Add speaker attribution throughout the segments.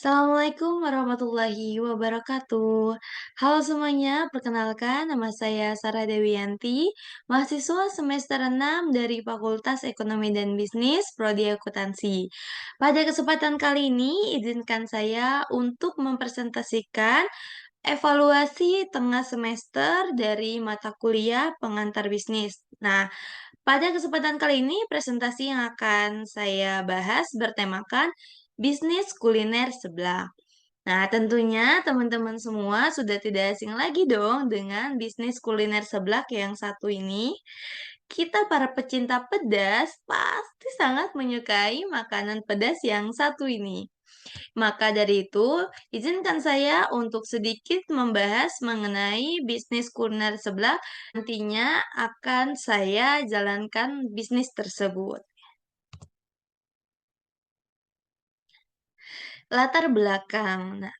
Speaker 1: Assalamualaikum warahmatullahi wabarakatuh. Halo semuanya, perkenalkan nama saya Sarah Dewiyanti, mahasiswa semester 6 dari Fakultas Ekonomi dan Bisnis, Prodi Akuntansi. Pada kesempatan kali ini, izinkan saya untuk mempresentasikan evaluasi tengah semester dari mata kuliah pengantar bisnis. Nah, pada kesempatan kali ini, presentasi yang akan saya bahas bertemakan bisnis kuliner seblak. Nah, tentunya teman-teman semua sudah tidak asing lagi dong dengan bisnis kuliner seblak yang satu ini. Kita para pecinta pedas pasti sangat menyukai makanan pedas yang satu ini. Maka dari itu, izinkan saya untuk sedikit membahas mengenai bisnis kuliner seblak. Nantinya akan saya jalankan bisnis tersebut. Latar belakang. Nah,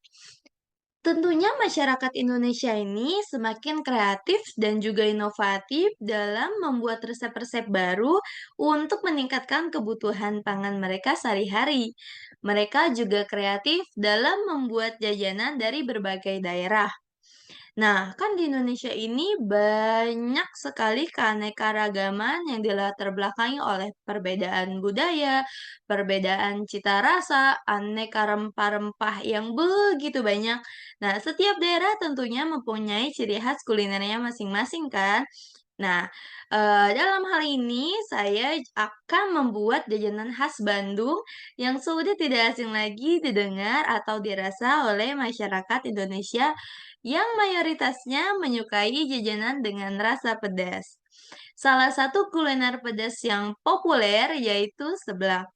Speaker 1: tentunya masyarakat Indonesia ini semakin kreatif dan juga inovatif dalam membuat resep-resep baru untuk meningkatkan kebutuhan pangan mereka sehari-hari. Mereka juga kreatif dalam membuat jajanan dari berbagai daerah. Nah, kan di Indonesia ini banyak sekali keanekaragaman yang dilatar belakangi oleh perbedaan budaya, perbedaan cita rasa, aneka rempah-rempah yang begitu banyak. Nah, setiap daerah tentunya mempunyai ciri khas kulinernya masing-masing kan? Nah, dalam hal ini saya akan membuat jajanan khas Bandung yang sudah tidak asing lagi didengar atau dirasa oleh masyarakat Indonesia yang mayoritasnya menyukai jajanan dengan rasa pedas. Salah satu kuliner pedas yang populer yaitu seblak.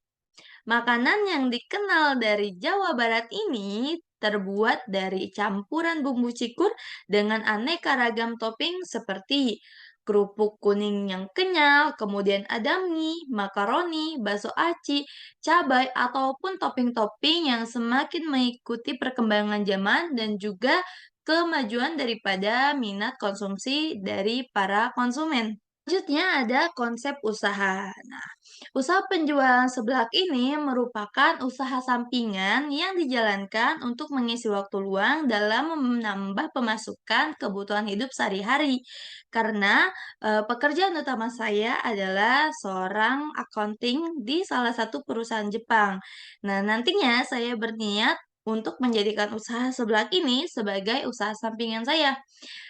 Speaker 1: Makanan yang dikenal dari Jawa Barat ini terbuat dari campuran bumbu cikur dengan aneka ragam topping seperti kerupuk kuning yang kenyal, kemudian ada mie, makaroni, bakso aci, cabai, ataupun topping-topping yang semakin mengikuti perkembangan zaman dan juga kemajuan daripada minat konsumsi dari para konsumen. Selanjutnya ada konsep usaha. Nah, usaha penjualan seblak ini merupakan usaha sampingan yang dijalankan untuk mengisi waktu luang dalam menambah pemasukan kebutuhan hidup sehari-hari. Karena pekerjaan utama saya adalah seorang accounting di salah satu perusahaan Jepang. Nah, nantinya saya berniat untuk menjadikan usaha seblak ini sebagai usaha sampingan saya.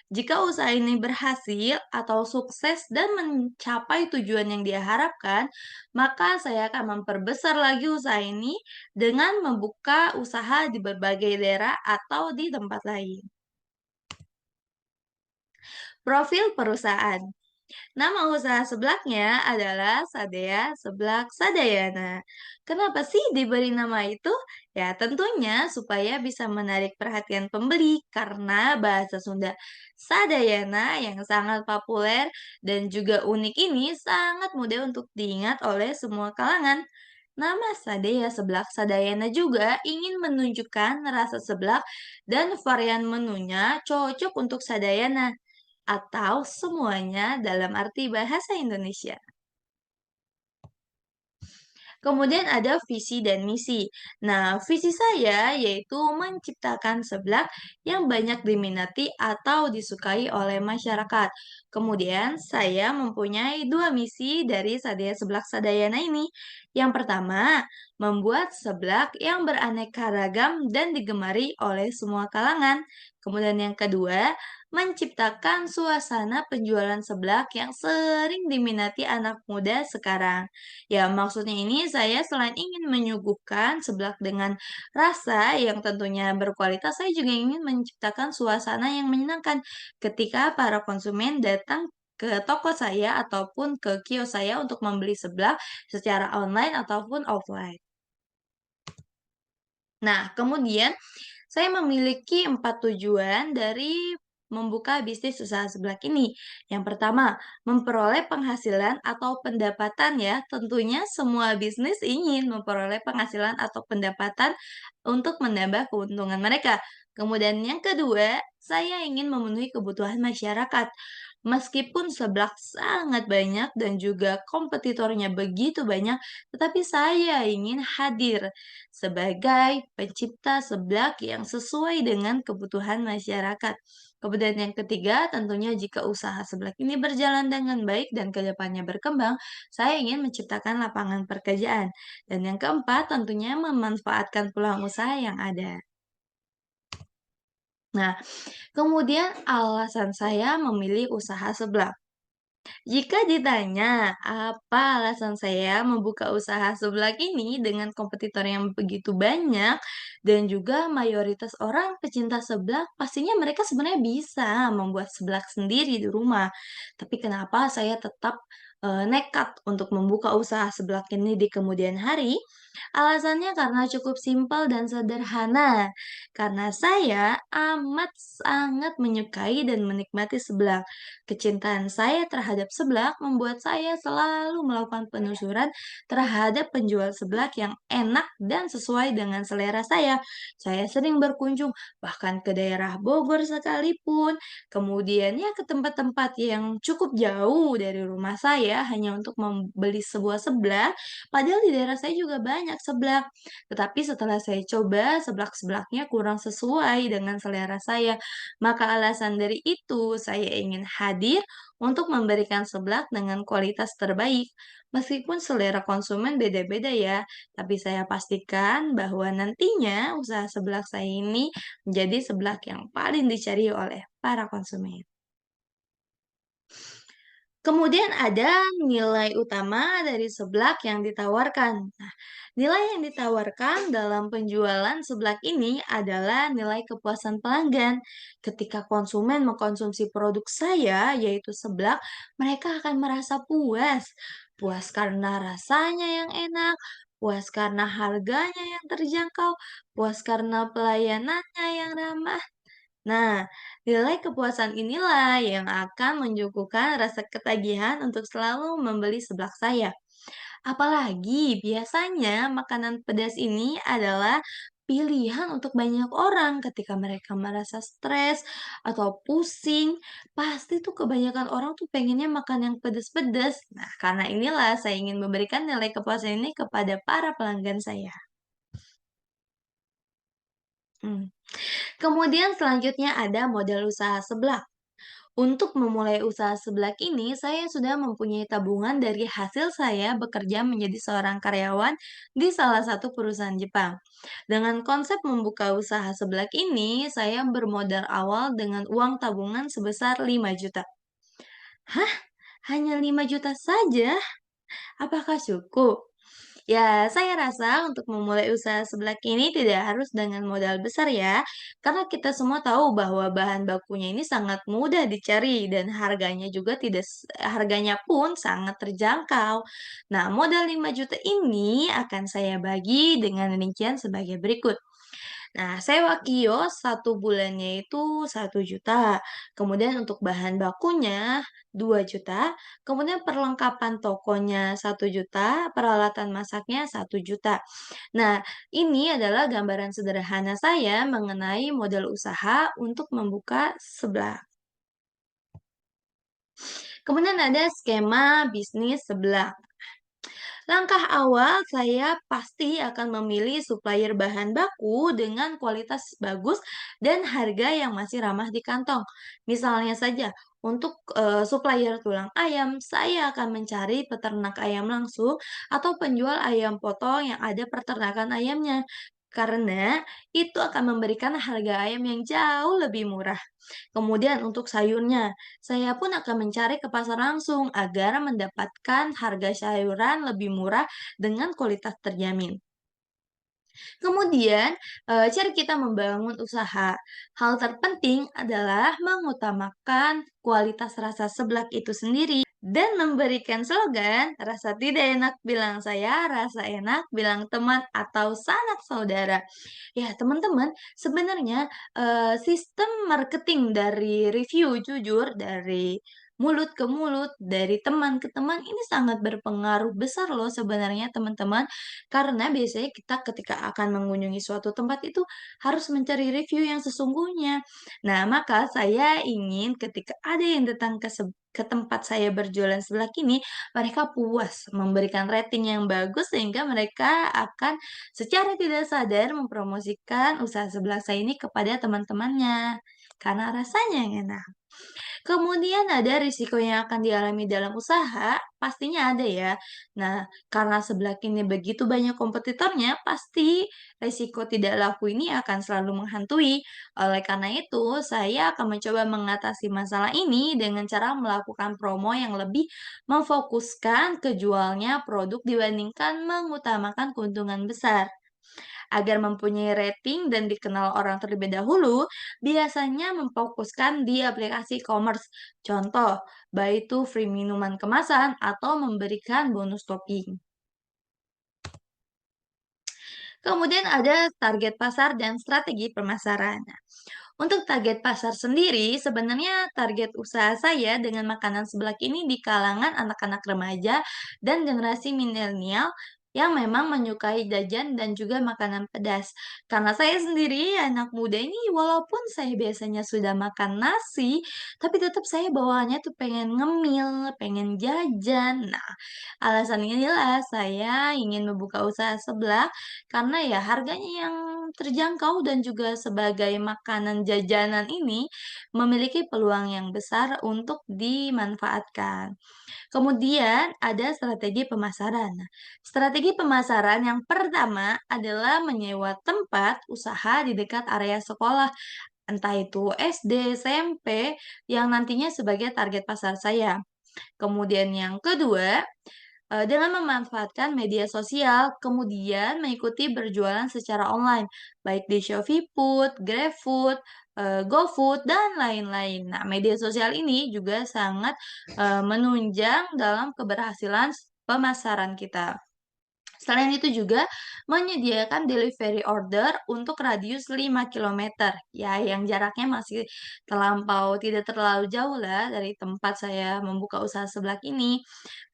Speaker 1: Jika usaha ini berhasil atau sukses dan mencapai tujuan yang dia harapkan, maka saya akan memperbesar lagi usaha ini dengan membuka usaha di berbagai daerah atau di tempat lain. Profil perusahaan. Nama usaha seblaknya adalah Sadea Seblak Sadayana. Kenapa sih diberi nama itu? Ya, tentunya supaya bisa menarik perhatian pembeli karena bahasa Sunda Sadayana yang sangat populer dan juga unik ini sangat mudah untuk diingat oleh semua kalangan. Nama Sadea Seblak Sadayana juga ingin menunjukkan rasa seblak dan varian menunya cocok untuk Sadayana atau semuanya dalam arti bahasa Indonesia. Kemudian ada visi dan misi. Nah, visi saya yaitu menciptakan seblak yang banyak diminati atau disukai oleh masyarakat. Kemudian saya mempunyai dua misi dari Sadaya Seblak Sadayana ini. Yang pertama, membuat seblak yang beraneka ragam dan digemari oleh semua kalangan. Kemudian yang kedua, menciptakan suasana penjualan seblak yang sering diminati anak muda sekarang. Ya, maksudnya ini saya selain ingin menyuguhkan seblak dengan rasa yang tentunya berkualitas, saya juga ingin menciptakan suasana yang menyenangkan ketika para konsumen datang ke toko saya ataupun ke kios saya untuk membeli seblak secara online ataupun offline. Nah, kemudian saya memiliki 4 tujuan dari membuka bisnis usaha seblak ini. Yang pertama, memperoleh penghasilan atau pendapatan ya. Tentunya semua bisnis ingin memperoleh penghasilan atau pendapatan untuk menambah keuntungan mereka. Kemudian yang kedua, saya ingin memenuhi kebutuhan masyarakat. Meskipun seblak sangat banyak dan juga kompetitornya begitu banyak, tetapi saya ingin hadir sebagai pencipta seblak yang sesuai dengan kebutuhan masyarakat. Kemudian yang ketiga, tentunya jika usaha seblak ini berjalan dengan baik dan kedepannya berkembang, saya ingin menciptakan lapangan pekerjaan. Dan yang keempat, tentunya memanfaatkan peluang usaha yang ada. Nah, kemudian alasan saya memilih usaha seblak. Jika ditanya, apa alasan saya membuka usaha seblak ini dengan kompetitor yang begitu banyak dan juga mayoritas orang pecinta seblak, pastinya mereka sebenarnya bisa membuat seblak sendiri di rumah. Tapi kenapa saya tetap nekat untuk membuka usaha seblak ini di kemudian hari? Alasannya karena cukup simpel dan sederhana. Karena saya amat sangat menyukai dan menikmati seblak. Kecintaan saya terhadap seblak membuat saya selalu melakukan penelusuran terhadap penjual seblak yang enak dan sesuai dengan selera saya. Saya sering berkunjung bahkan ke daerah Bogor sekalipun, kemudian ya ke tempat-tempat yang cukup jauh dari rumah saya hanya untuk membeli sebuah seblak, padahal di daerah saya juga banyak seblak. Tetapi setelah saya coba, seblak-seblaknya kurang sesuai dengan selera saya. Maka alasan dari itu, saya ingin hadir untuk memberikan seblak dengan kualitas terbaik. Meskipun selera konsumen beda-beda ya, tapi saya pastikan bahwa nantinya usaha seblak saya ini menjadi seblak yang paling dicari oleh para konsumen. Kemudian ada nilai utama dari seblak yang ditawarkan. Nah, nilai yang ditawarkan dalam penjualan seblak ini adalah nilai kepuasan pelanggan. Ketika konsumen mengkonsumsi produk saya, yaitu seblak, mereka akan merasa puas. Puas karena rasanya yang enak, puas karena harganya yang terjangkau, puas karena pelayanannya yang ramah. Nah, nilai kepuasan inilah yang akan menyuguhkan rasa ketagihan untuk selalu membeli seblak saya. Apalagi biasanya makanan pedas ini adalah pilihan untuk banyak orang ketika mereka merasa stres atau pusing. Pasti tuh kebanyakan orang tuh pengennya makan yang pedas-pedas. Nah, karena inilah saya ingin memberikan nilai kepuasan ini kepada para pelanggan saya. Hmm. Kemudian selanjutnya ada modal usaha seblak. Untuk memulai usaha seblak ini, saya sudah mempunyai tabungan dari hasil saya bekerja menjadi seorang karyawan di salah satu perusahaan Jepang. Dengan konsep membuka usaha seblak ini, saya bermodal awal dengan uang tabungan sebesar 5 juta. Hah? Hanya 5 juta saja? Apakah cukup? Ya, saya rasa untuk memulai usaha seblak ini tidak harus dengan modal besar ya, karena kita semua tahu bahwa bahan bakunya ini sangat mudah dicari dan harganya juga tidak harganya pun sangat terjangkau. Nah, modal 5 juta ini akan saya bagi dengan rincian sebagai berikut. Nah, sewa kios satu bulannya itu 1 juta, kemudian untuk bahan bakunya 2 juta, kemudian perlengkapan tokonya 1 juta, peralatan masaknya 1 juta. Nah, ini adalah gambaran sederhana saya mengenai modal usaha untuk membuka seblak. Kemudian ada skema bisnis seblak. Langkah awal saya pasti akan memilih supplier bahan baku dengan kualitas bagus dan harga yang masih ramah di kantong. Misalnya saja, untuk supplier tulang ayam, saya akan mencari peternak ayam langsung atau penjual ayam potong yang ada peternakan ayamnya. Karena itu akan memberikan harga ayam yang jauh lebih murah. Kemudian untuk sayurnya, saya pun akan mencari ke pasar langsung agar mendapatkan harga sayuran lebih murah dengan kualitas terjamin. Kemudian, cara kita membangun usaha. Hal terpenting adalah mengutamakan kualitas rasa seblak itu sendiri dan memberikan slogan, "Rasa tidak enak bilang saya, rasa enak bilang teman atau sanak saudara." Ya, teman-teman, sebenarnya, sistem marketing dari review jujur dari mulut ke mulut, dari teman ke teman, ini sangat berpengaruh besar loh sebenarnya teman-teman. Karena biasanya kita ketika akan mengunjungi suatu tempat itu harus mencari review yang sesungguhnya. Nah, maka saya ingin ketika ada yang datang ke tempat saya berjualan sebelah kini, mereka puas memberikan rating yang bagus sehingga mereka akan secara tidak sadar mempromosikan usaha sebelah saya ini kepada teman-temannya. Karena rasanya yang enak. Kemudian ada risiko yang akan dialami dalam usaha, pastinya ada ya. Nah, karena sebelah kini begitu banyak kompetitornya, pasti risiko tidak laku ini akan selalu menghantui. Oleh karena itu, saya akan mencoba mengatasi masalah ini dengan cara melakukan promo yang lebih memfokuskan ke jualnya produk dibandingkan mengutamakan keuntungan besar. Agar mempunyai rating dan dikenal orang terlebih dahulu, biasanya memfokuskan di aplikasi e-commerce. Contoh, baik itu free minuman kemasan atau memberikan bonus topping. Kemudian ada target pasar dan strategi pemasaran. Untuk target pasar sendiri, sebenarnya target usaha saya dengan makanan seblak ini di kalangan anak-anak remaja dan generasi milenial yang memang menyukai jajan dan juga makanan pedas. Karena saya sendiri, anak muda ini, walaupun saya biasanya sudah makan nasi, tapi tetap saya bawaannya tuh pengen ngemil, pengen jajan. Nah, alasan inilah saya ingin membuka usaha seblak karena ya harganya yang terjangkau dan juga sebagai makanan jajanan ini memiliki peluang yang besar untuk dimanfaatkan. Kemudian ada strategi pemasaran. Nah, strategi pemasaran yang pertama adalah menyewa tempat usaha di dekat area sekolah, entah itu SD, SMP, yang nantinya sebagai target pasar saya. Kemudian yang kedua, dengan memanfaatkan media sosial, kemudian mengikuti berjualan secara online, baik di Shopee Food, GrabFood, GoFood, dan lain-lain. Nah, media sosial ini juga sangat, menunjang dalam keberhasilan pemasaran kita. Selain itu juga menyediakan delivery order untuk radius 5 kilometer, ya yang jaraknya masih tidak terlalu jauh lah dari tempat saya membuka usaha seblak ini.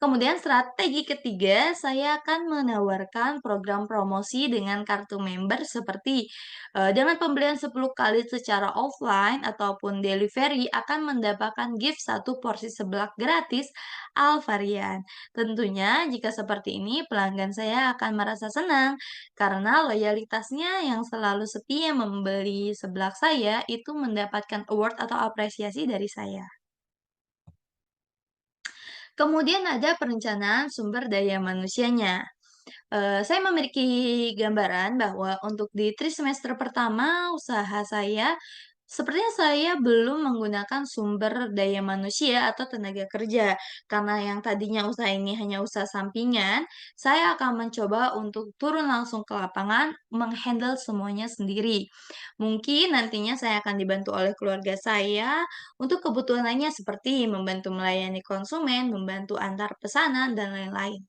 Speaker 1: Kemudian strategi ketiga, saya akan menawarkan program promosi dengan kartu member seperti dengan pembelian 10 kali secara offline ataupun delivery akan mendapatkan gift satu porsi seblak gratis al varian. Tentunya jika seperti ini pelanggan saya akan merasa senang karena loyalitasnya yang selalu setia membeli seblak saya itu mendapatkan award atau apresiasi dari saya. Kemudian ada perencanaan sumber daya manusianya. Saya memiliki gambaran bahwa untuk di trimester pertama usaha saya, sepertinya saya belum menggunakan sumber daya manusia atau tenaga kerja. Karena yang tadinya usaha ini hanya usaha sampingan, saya akan mencoba untuk turun langsung ke lapangan, menghandle semuanya sendiri. Mungkin nantinya saya akan dibantu oleh keluarga saya untuk kebutuhan lainnya seperti membantu melayani konsumen, membantu antar pesanan, dan lain-lain.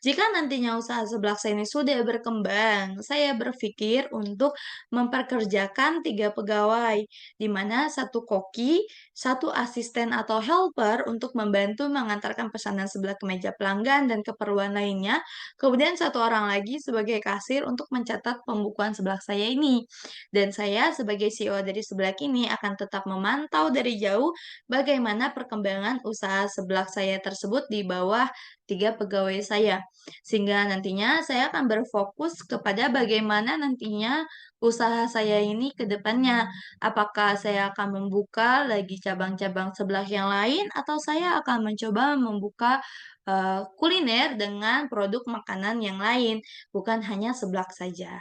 Speaker 1: Jika nantinya usaha seblak saya ini sudah berkembang, saya berpikir untuk memperkerjakan 3 pegawai, di mana satu koki, satu asisten atau helper untuk membantu mengantarkan pesanan seblak ke meja pelanggan dan keperluan lainnya, kemudian satu orang lagi sebagai kasir untuk mencatat pembukuan seblak saya ini. Dan saya sebagai CEO dari seblak ini akan tetap memantau dari jauh bagaimana perkembangan usaha seblak saya tersebut di bawah 3 pegawai saya. Sehingga nantinya saya akan berfokus kepada bagaimana nantinya usaha saya ini ke depannya. Apakah saya akan membuka lagi cabang-cabang sebelah yang lain atau saya akan mencoba membuka kuliner dengan produk makanan yang lain, bukan hanya seblak saja.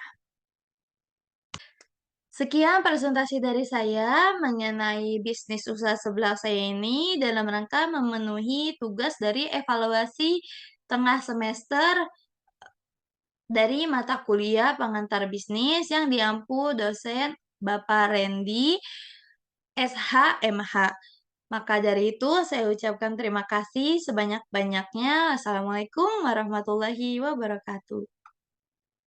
Speaker 1: Sekian presentasi dari saya mengenai bisnis usaha sebelah saya ini dalam rangka memenuhi tugas dari evaluasi tengah semester dari mata kuliah pengantar bisnis yang diampu dosen Bapak Randy, SH, MH. Maka dari itu saya ucapkan terima kasih sebanyak-banyaknya. Assalamualaikum warahmatullahi wabarakatuh.